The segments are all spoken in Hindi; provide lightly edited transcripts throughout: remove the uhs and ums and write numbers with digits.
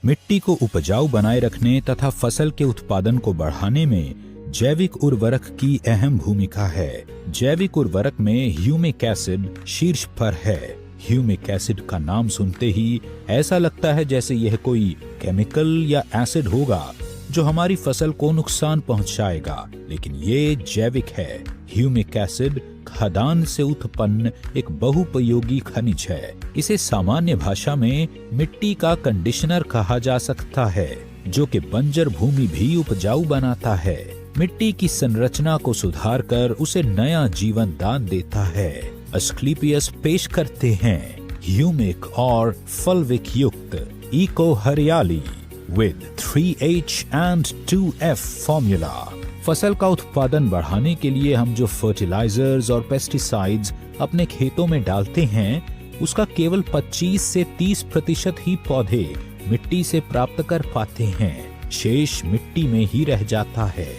मिट्टी को उपजाऊ बनाए रखने तथा फसल के उत्पादन को बढ़ाने में जैविक उर्वरक की अहम भूमिका है। जैविक उर्वरक में ह्यूमिक एसिड शीर्ष पर है। ह्यूमिक एसिड का नाम सुनते ही ऐसा लगता है जैसे यह कोई केमिकल या एसिड होगा जो हमारी फसल को नुकसान पहुंचाएगा, लेकिन ये जैविक है। ह्यूमिक एसिड खदान से उत्पन्न एक बहुपयोगी खनिज है। इसे सामान्य भाषा में मिट्टी का कंडीशनर कहा जा सकता है, जो कि बंजर भूमि भी उपजाऊ बनाता है। मिट्टी की संरचना को सुधार कर उसे नया जीवन दान देता है। एस्क्लेपियस पेश करते हैं ह्यूमिक और फल्विक युक्त इको हरियाली with 3H and 2F formula. फसल का उत्पादन बढ़ाने के लिए हम जो फर्टिलाइजर्स और पेस्टिसाइड्स अपने खेतों में डालते हैं, उसका केवल 25 से 30% ही पौधे मिट्टी से प्राप्त कर पाते हैं। शेष मिट्टी में ही रह जाता है।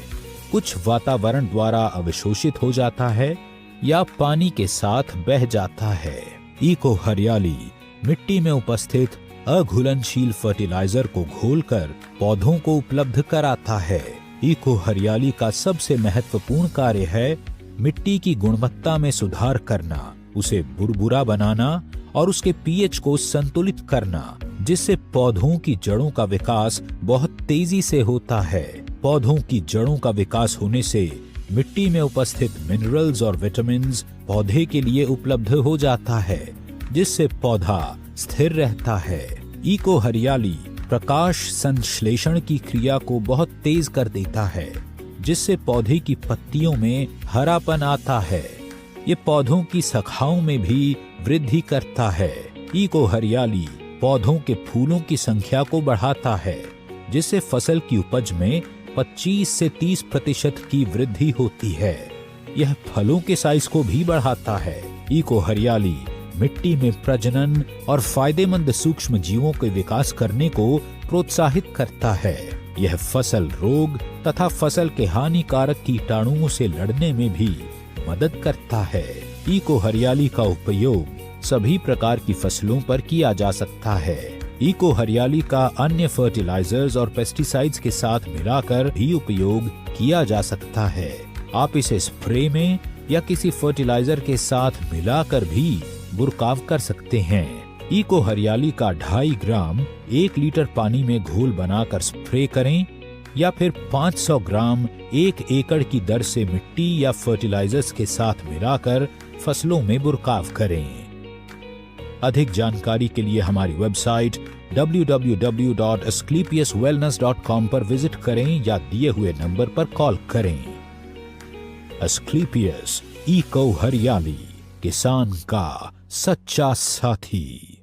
कुछ वातावरण द्वारा अवशोषित हो जाता है या पानी के साथ बह जाता है। इको हरियाली मिट्टी में उपस्थित अघुलनशील फर्टिलाइजर को घोलकर पौधों को उपलब्ध कराता है। इको हरियाली का सबसे महत्वपूर्ण कार्य है मिट्टी की गुणवत्ता में सुधार करना, उसे बुरबुरा बनाना और उसके पीएच को संतुलित करना, जिससे पौधों की जड़ों का विकास बहुत तेजी से होता है। पौधों की जड़ों का विकास होने से मिट्टी में उपस्थित मिनरल्स और विटामिन्स पौधे के लिए उपलब्ध हो जाता है, जिससे पौधा स्थिर रहता है। इको हरियाली प्रकाश संश्लेषण की क्रिया को बहुत तेज कर देता है, जिससे पौधे की पत्तियों में हरापन आता है। ये पौधों की शाखाओं में भी वृद्धि करता है। इको हरियाली पौधों के फूलों की संख्या को बढ़ाता है, जिससे फसल की उपज में 25 से 30% की वृद्धि होती है। यह फलों के साइज को भी बढ़ाता है। इको हरियाली मिट्टी में प्रजनन और फायदेमंद सूक्ष्म जीवों के विकास करने को प्रोत्साहित करता है। यह फसल रोग तथा फसल के हानिकारक कीटाणुओं से लड़ने में भी मदद करता है। इको हरियाली का उपयोग सभी प्रकार की फसलों पर किया जा सकता है। इको हरियाली का अन्य फर्टिलाइजर्स और पेस्टिसाइड्स के साथ मिलाकर भी उपयोग किया जा सकता है। आप इसे स्प्रे में या किसी फर्टिलाइजर के साथ मिलाकर भी बुरकाव कर सकते हैं। इको हरियाली का 2.5 ग्राम 1 लीटर पानी में घोल बनाकर स्प्रे करें या फिर 500 ग्राम 1 एकड़ की दर से मिट्टी या फर्टिलाइजर्स के साथ मिलाकर फसलों में बुरकाव करें। अधिक जानकारी के लिए हमारी वेबसाइट www.asclepiuswellness.com पर विजिट करें या दिए हुए नंबर पर कॉल करें। एस्क्लेपियस इको हरियाली, किसान का सच्चा साथी।